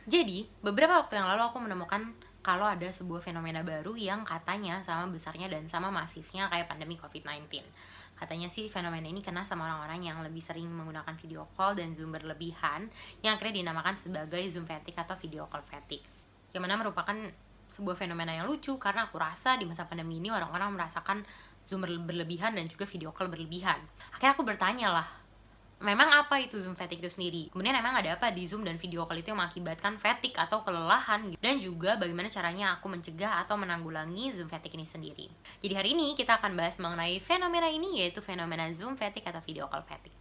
Jadi, beberapa waktu yang lalu aku menemukan kalau ada sebuah fenomena baru yang katanya sama besarnya dan sama masifnya kayak pandemi COVID-19. Katanya sih fenomena ini kena sama orang-orang yang lebih sering menggunakan video call dan Zoom berlebihan, yang akhirnya dinamakan sebagai Zoom fatigue atau video call fatigue. Yang mana merupakan sebuah fenomena yang lucu karena aku rasa di masa pandemi ini orang-orang merasakan Zoom berlebihan dan juga video call berlebihan. Akhirnya aku bertanya lah, memang apa itu Zoom fatigue itu sendiri? Kemudian emang ada apa di Zoom dan video call itu yang mengakibatkan fatigue atau kelelahan? Dan juga bagaimana caranya aku mencegah atau menanggulangi Zoom fatigue ini sendiri. Jadi hari ini kita akan bahas mengenai fenomena ini, yaitu fenomena Zoom fatigue atau video call fatigue.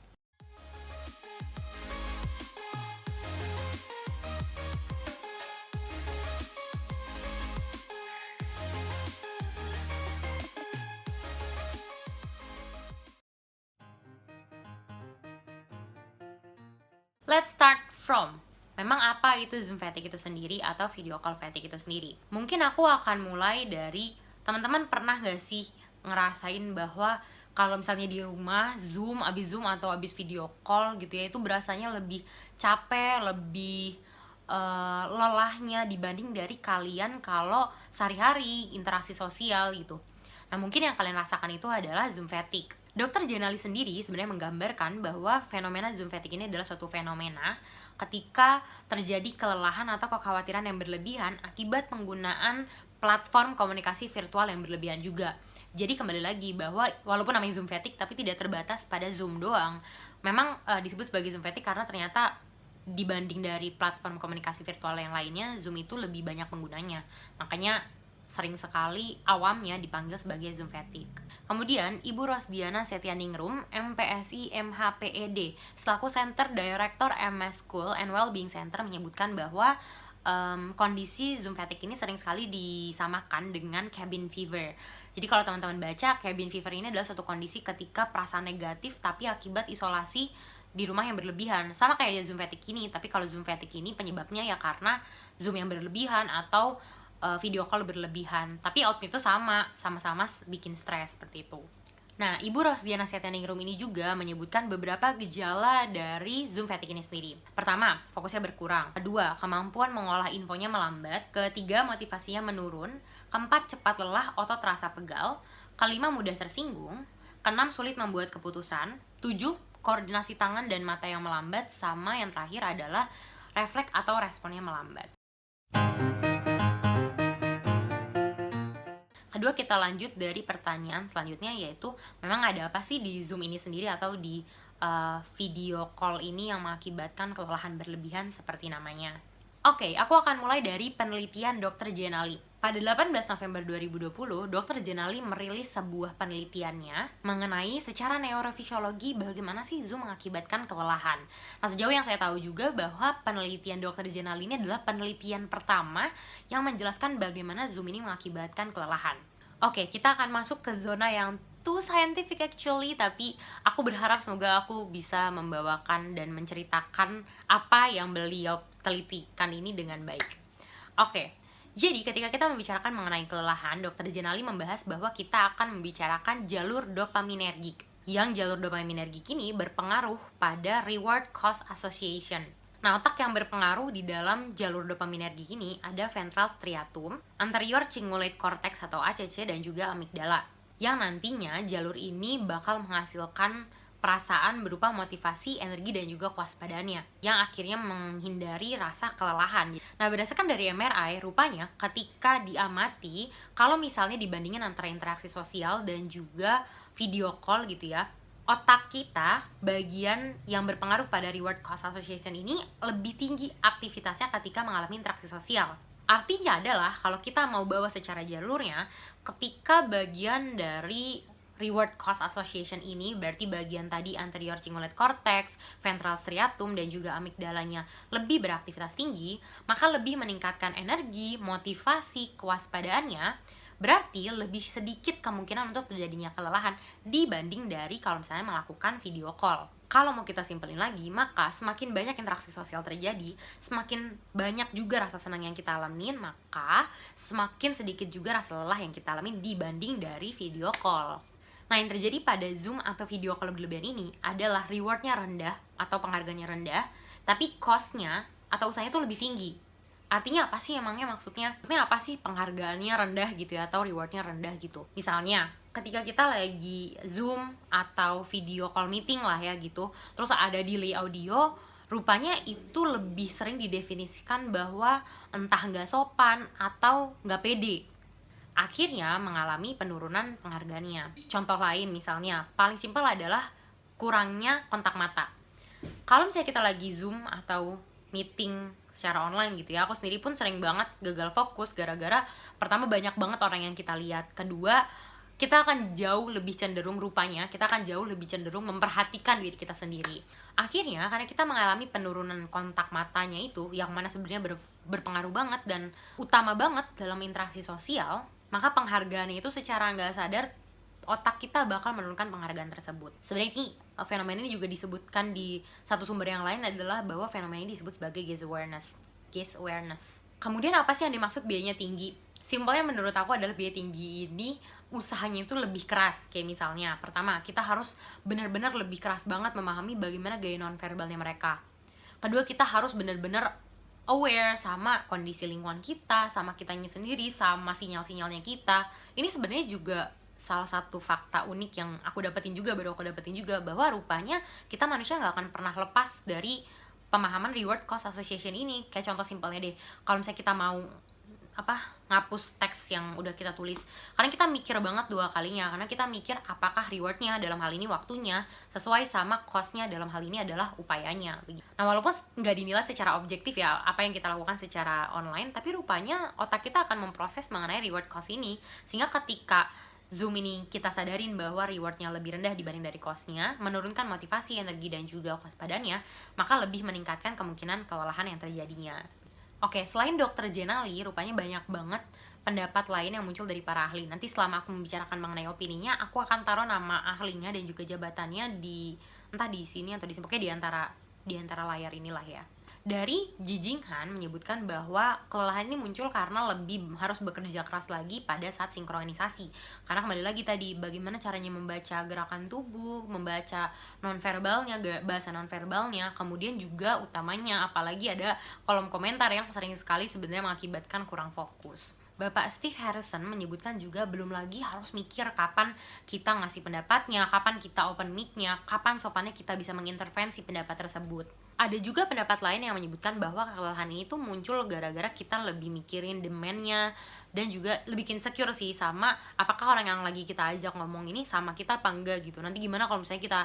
Let's start from memang apa itu Zoom fatigue itu sendiri atau video call fatigue itu sendiri. Mungkin aku akan mulai dari teman-teman pernah gak sih ngerasain bahwa kalau misalnya di rumah Zoom atau abis video call gitu ya, itu berasanya lebih capek, lebih lelahnya dibanding dari kalian kalau sehari-hari interaksi sosial gitu. Nah, mungkin yang kalian rasakan itu adalah Zoom fatigue. Dokter Jenali sendiri sebenarnya menggambarkan bahwa fenomena Zoom fatigue ini adalah suatu fenomena ketika terjadi kelelahan atau kekhawatiran yang berlebihan akibat penggunaan platform komunikasi virtual yang berlebihan juga. Jadi kembali lagi bahwa walaupun namanya Zoom fatigue tapi tidak terbatas pada Zoom doang. Memang disebut sebagai Zoom fatigue karena ternyata dibanding dari platform komunikasi virtual yang lainnya, Zoom itu lebih banyak penggunanya. Makanya sering sekali awamnya dipanggil sebagai Zoom fatigue. Kemudian, Ibu Rosdiana Setianingrum, MPSI MHPED, selaku Center Director MS School and Wellbeing Center menyebutkan bahwa kondisi Zoom fatigue ini sering sekali disamakan dengan cabin fever. Jadi kalau teman-teman baca, cabin fever ini adalah suatu kondisi ketika perasaan negatif tapi akibat isolasi di rumah yang berlebihan. Sama kayak Zoom fatigue ini, tapi kalau Zoom fatigue ini penyebabnya ya karena Zoom yang berlebihan atau video call berlebihan, tapi output itu sama-sama bikin stres seperti itu. Nah, Ibu Rosdiana Setianingrum ini juga menyebutkan beberapa gejala dari Zoom fatigue ini sendiri. Pertama, fokusnya berkurang. Kedua, kemampuan mengolah infonya melambat. Ketiga, motivasinya menurun. Keempat, cepat lelah, otot terasa pegal. Kelima, mudah tersinggung. Keenam, sulit membuat keputusan. Tujuh, koordinasi tangan dan mata yang melambat. Sama yang terakhir adalah refleks atau responnya melambat. Kedua, kita lanjut dari pertanyaan selanjutnya, yaitu memang ada apa sih di Zoom ini sendiri atau di video call ini yang mengakibatkan kelelahan berlebihan seperti namanya. Oke, aku akan mulai dari penelitian Dr. Jenali. Pada 18 November 2020, Dr. Jenali merilis sebuah penelitiannya mengenai secara neurofisiologi bagaimana sih Zoom mengakibatkan kelelahan. Nah, sejauh yang saya tahu juga bahwa penelitian Dr. Jenali ini adalah penelitian pertama yang menjelaskan bagaimana Zoom ini mengakibatkan kelelahan. Oke, kita akan masuk ke zona yang too scientific actually, tapi aku berharap semoga aku bisa membawakan dan menceritakan apa yang beliau telitikan ini dengan baik. Oke, jadi ketika kita membicarakan mengenai kelelahan, Dr. Jenali membahas bahwa kita akan membicarakan jalur dopaminergik. Yang jalur dopaminergik ini berpengaruh pada reward cause association. Nah, otak yang berpengaruh di dalam jalur dopaminergik ini ada ventral striatum, anterior cingulate cortex atau ACC, dan juga amigdala. Yang nantinya jalur ini bakal menghasilkan perasaan berupa motivasi, energi, dan juga kewaspadaannya, yang akhirnya menghindari rasa kelelahan. Nah, berdasarkan dari MRI, rupanya ketika diamati, kalau misalnya dibandingin antara interaksi sosial dan juga video call gitu ya, otak kita, bagian yang berpengaruh pada reward cause association ini lebih tinggi aktivitasnya ketika mengalami interaksi sosial. Artinya adalah kalau kita mau bawa secara jalurnya, ketika bagian dari reward cause association ini, berarti bagian tadi anterior cingulate cortex, ventral striatum, dan juga amigdalanya lebih beraktivitas tinggi, maka lebih meningkatkan energi, motivasi, kewaspadaannya, berarti lebih sedikit kemungkinan untuk terjadinya kelelahan dibanding dari kalau misalnya melakukan video call. Kalau mau kita simpelin lagi, maka semakin banyak interaksi sosial terjadi, semakin banyak juga rasa senang yang kita alamin, maka semakin sedikit juga rasa lelah yang kita alamin dibanding dari video call. Nah, yang terjadi pada Zoom atau video call berlebihan ini adalah rewardnya rendah atau penghargaannya rendah, tapi cost-nya atau usahanya itu lebih tinggi. Artinya apa sih emangnya maksudnya? Maksudnya apa sih penghargaannya rendah gitu ya, atau rewardnya rendah gitu? Misalnya, ketika kita lagi Zoom atau video call meeting lah ya gitu, terus ada delay audio, rupanya itu lebih sering didefinisikan bahwa entah nggak sopan atau nggak pede. Akhirnya mengalami penurunan penghargaannya. Contoh lain misalnya, paling simpel adalah kurangnya kontak mata. Kalau misalnya kita lagi Zoom atau meeting secara online gitu ya, aku sendiri pun sering banget gagal fokus gara-gara pertama banyak banget orang yang kita lihat, kedua kita akan jauh lebih cenderung rupanya kita akan jauh lebih cenderung memperhatikan diri kita sendiri. Akhirnya karena kita mengalami penurunan kontak matanya itu yang mana sebenarnya berpengaruh banget dan utama banget dalam interaksi sosial, maka penghargaan itu secara nggak sadar otak kita bakal menurunkan penghargaan tersebut. Sebenarnya ini fenomena ini juga disebutkan di satu sumber yang lain adalah bahwa fenomena ini disebut sebagai gaze awareness. Kemudian apa sih yang dimaksud biayanya tinggi? Simpelnya menurut aku adalah biaya tinggi ini usahanya itu lebih keras. Kayak misalnya, pertama, kita harus benar-benar lebih keras banget memahami bagaimana gaya nonverbalnya mereka. Kedua, kita harus benar-benar aware sama kondisi lingkungan kita, sama kitanya sendiri, sama sinyal-sinyalnya kita. Ini sebenarnya juga salah satu fakta unik yang baru aku dapetin juga, bahwa rupanya kita manusia nggak akan pernah lepas dari pemahaman reward cost association ini. Kayak contoh simpelnya deh, kalau misalnya kita mau ngapus teks yang udah kita tulis, karena kita mikir banget dua kalinya, karena kita mikir apakah rewardnya dalam hal ini waktunya sesuai sama costnya dalam hal ini adalah upayanya. Nah, walaupun nggak dinilai secara objektif ya apa yang kita lakukan secara online, tapi rupanya otak kita akan memproses mengenai reward cost ini, sehingga ketika Zoom ini kita sadarin bahwa rewardnya lebih rendah dibanding dari cost-nya, menurunkan motivasi, energi, dan juga kewaspadaannya, maka lebih meningkatkan kemungkinan kelelahan yang terjadinya. Oke, selain Dr. Jenali, rupanya banyak banget pendapat lain yang muncul dari para ahli. Nanti selama aku membicarakan mengenai opininya, aku akan taruh nama ahlinya dan juga jabatannya entah di sini atau di sini, pokoknya di antara layar inilah ya. Dari Ji Jinghan menyebutkan bahwa kelelahan ini muncul karena lebih harus bekerja keras lagi pada saat sinkronisasi. Karena kembali lagi tadi, bagaimana caranya membaca gerakan tubuh, membaca nonverbalnya, bahasa nonverbalnya, kemudian juga utamanya apalagi ada kolom komentar yang sering sekali sebenarnya mengakibatkan kurang fokus. Bapak Steve Harrison menyebutkan juga belum lagi harus mikir kapan kita ngasih pendapatnya, kapan kita open mic-nya, kapan sopannya kita bisa mengintervensi pendapat tersebut. Ada juga pendapat lain yang menyebutkan bahwa kelelahan ini tuh muncul gara-gara kita lebih mikirin demand-nya dan juga lebih insecure sih sama apakah orang yang lagi kita ajak ngomong ini sama kita apa enggak gitu. Nanti gimana kalau misalnya kita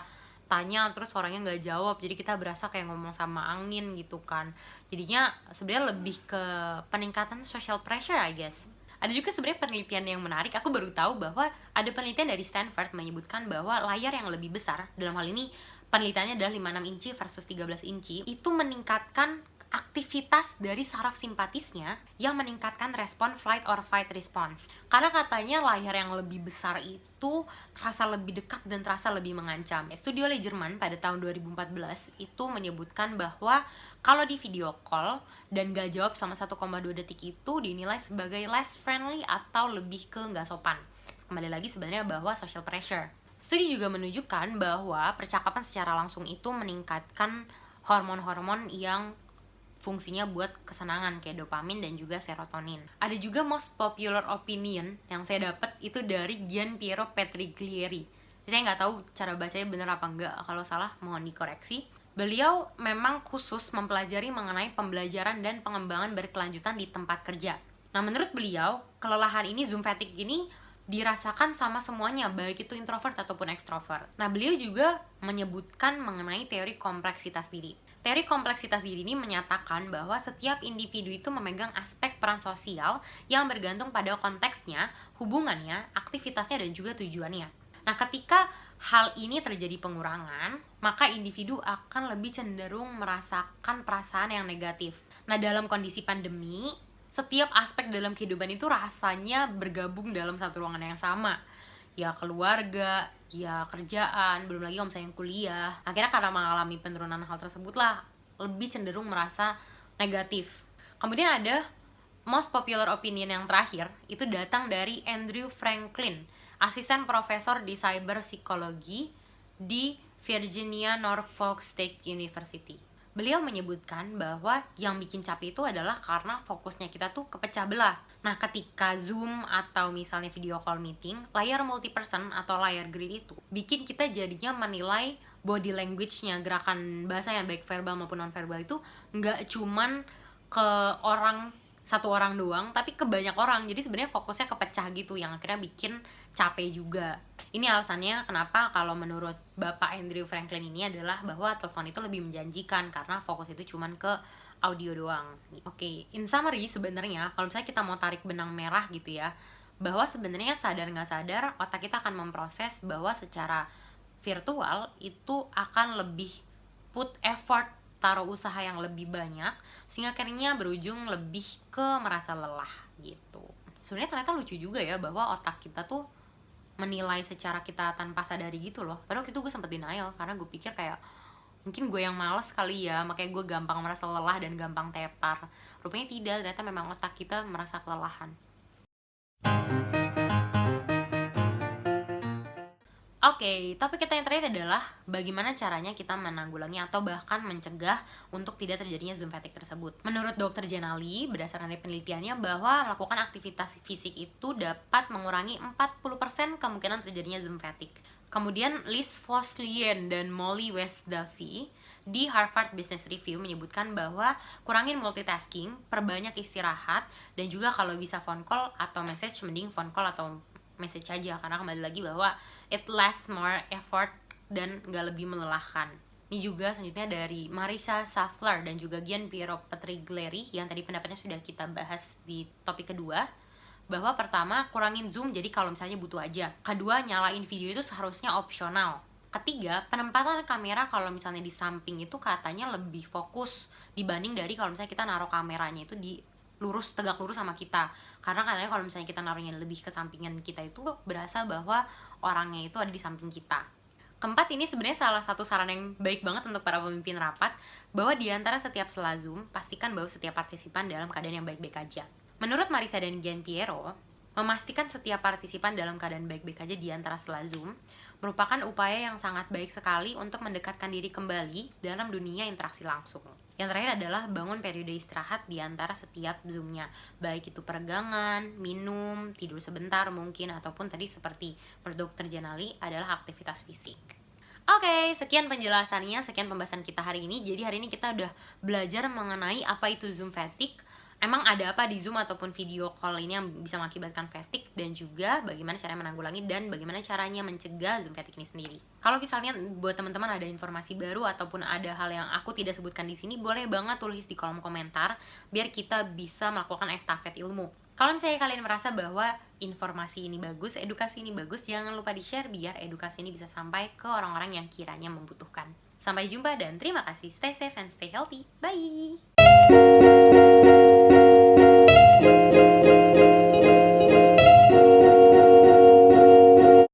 tanya terus orangnya nggak jawab, jadi kita berasa kayak ngomong sama angin gitu kan. Jadinya sebenarnya lebih ke peningkatan social pressure, I guess. Ada juga sebenarnya penelitian yang menarik, aku baru tahu bahwa ada penelitian dari Stanford menyebutkan bahwa layar yang lebih besar, dalam hal ini penelitiannya adalah 56 inci versus 13 inci, itu meningkatkan aktivitas dari saraf simpatisnya yang meningkatkan respon flight or fight response. Karena katanya layar yang lebih besar itu terasa lebih dekat dan terasa lebih mengancam. Studi oleh Jerman pada tahun 2014 itu menyebutkan bahwa kalau di video call dan gak jawab sama 1,2 detik itu dinilai sebagai less friendly atau lebih ke gak sopan. Kembali lagi sebenarnya bahwa social pressure. Studi juga menunjukkan bahwa percakapan secara langsung itu meningkatkan hormon-hormon yang fungsinya buat kesenangan kayak dopamin dan juga serotonin. Ada juga most popular opinion yang saya dapat itu dari Gian Piero Petriglieri. Saya nggak tahu cara bacanya bener apa enggak, kalau salah mohon dikoreksi. Beliau memang khusus mempelajari mengenai pembelajaran dan pengembangan berkelanjutan di tempat kerja. Nah, menurut beliau, kelelahan ini, Zoom fatigue ini dirasakan sama semuanya, baik itu introvert ataupun extrovert. Nah, beliau juga menyebutkan mengenai teori kompleksitas diri. Teori kompleksitas diri ini menyatakan bahwa setiap individu itu memegang aspek peran sosial yang bergantung pada konteksnya, hubungannya, aktivitasnya, dan juga tujuannya. Nah, ketika hal ini terjadi pengurangan, maka individu akan lebih cenderung merasakan perasaan yang negatif. Nah, dalam kondisi pandemi, setiap aspek dalam kehidupan itu rasanya bergabung dalam satu ruangan yang sama. Ya keluarga, ya kerjaan, belum lagi kalau misalnya kuliah. Akhirnya karena mengalami penurunan hal tersebut lah, lebih cenderung merasa negatif. Kemudian ada most popular opinion yang terakhir, itu datang dari Andrew Franklin, asisten profesor di cyber psikologi di Virginia Norfolk State University. Beliau menyebutkan bahwa yang bikin capek itu adalah karena fokusnya kita tuh kepecah belah. Nah, ketika Zoom atau misalnya video call meeting, layar multi-person atau layar grid itu bikin kita jadinya menilai body language-nya, gerakan bahasanya baik verbal maupun non-verbal itu nggak cuman ke satu orang doang, tapi ke banyak orang. Jadi sebenarnya fokusnya kepecah gitu, yang akhirnya bikin capek juga. Ini alasannya kenapa kalau menurut Bapak Andrew Franklin ini adalah bahwa telepon itu lebih menjanjikan karena fokus itu cuman ke audio doang. Oke, in summary sebenarnya kalau misalnya kita mau tarik benang merah gitu ya, bahwa sebenarnya sadar nggak sadar otak kita akan memproses bahwa secara virtual itu akan lebih put effort, taruh usaha yang lebih banyak, sehingga akhirnya berujung lebih ke merasa lelah gitu. Sebenarnya ternyata lucu juga ya bahwa otak kita tuh menilai secara kita tanpa sadari gitu loh. Padahal waktu itu gue sempet denial karena gue pikir kayak mungkin gue yang males kali ya, makanya gue gampang merasa lelah dan gampang tepar. Rupanya tidak, ternyata memang otak kita merasa kelelahan. Oke, topik kita yang terakhir adalah bagaimana caranya kita menanggulangi atau bahkan mencegah untuk tidak terjadinya Zoom fatigue tersebut. Menurut Dr. Janali, berdasarkan dari penelitiannya bahwa melakukan aktivitas fisik itu dapat mengurangi 40% kemungkinan terjadinya Zoom fatigue. Kemudian Liz Fosslien dan Molly West Duffy di Harvard Business Review menyebutkan bahwa kurangin multitasking, perbanyak istirahat, dan juga kalau bisa phone call atau message, mending phone call atau message aja, karena kembali lagi bahwa it less more effort dan gak lebih melelahkan. Ini juga selanjutnya dari Marisa Safler dan juga Gian Piero Petrigleri yang tadi pendapatnya sudah kita bahas di topik kedua, bahwa pertama kurangin zoom jadi kalau misalnya butuh aja. Kedua, nyalain video itu seharusnya opsional. Ketiga, penempatan kamera kalau misalnya di samping itu katanya lebih fokus dibanding dari kalau misalnya kita naruh kameranya itu di tegak lurus sama kita, karena katanya kalau misalnya kita naruhnya lebih ke sampingan kita itu berasa bahwa orangnya itu ada di samping kita. Keempat, ini sebenarnya salah satu saran yang baik banget untuk para pemimpin rapat, bahwa di antara setiap sela Zoom, pastikan bahwa setiap partisipan dalam keadaan yang baik-baik aja. Menurut Marisa dan Gian Piero, memastikan setiap partisipan dalam keadaan baik-baik aja di antara sela Zoom merupakan upaya yang sangat baik sekali untuk mendekatkan diri kembali dalam dunia interaksi langsung. Yang terakhir adalah bangun periode istirahat di antara setiap Zoom-nya, baik itu peregangan, minum, tidur sebentar mungkin, ataupun tadi seperti menurut Dr. Janali adalah aktivitas fisik. Oke, sekian penjelasannya, sekian pembahasan kita hari ini. Jadi hari ini kita udah belajar mengenai apa itu Zoom fatigue, emang ada apa di Zoom ataupun video call ini yang bisa mengakibatkan fatigue, dan juga bagaimana cara menanggulangi dan bagaimana caranya mencegah Zoom fatigue ini sendiri. Kalau misalnya buat teman-teman ada informasi baru ataupun ada hal yang aku tidak sebutkan di sini, boleh banget tulis di kolom komentar biar kita bisa melakukan estafet ilmu. Kalau misalnya kalian merasa bahwa informasi ini bagus, edukasi ini bagus, jangan lupa di-share biar edukasi ini bisa sampai ke orang-orang yang kiranya membutuhkan. Sampai jumpa dan terima kasih. Stay safe and stay healthy. Bye!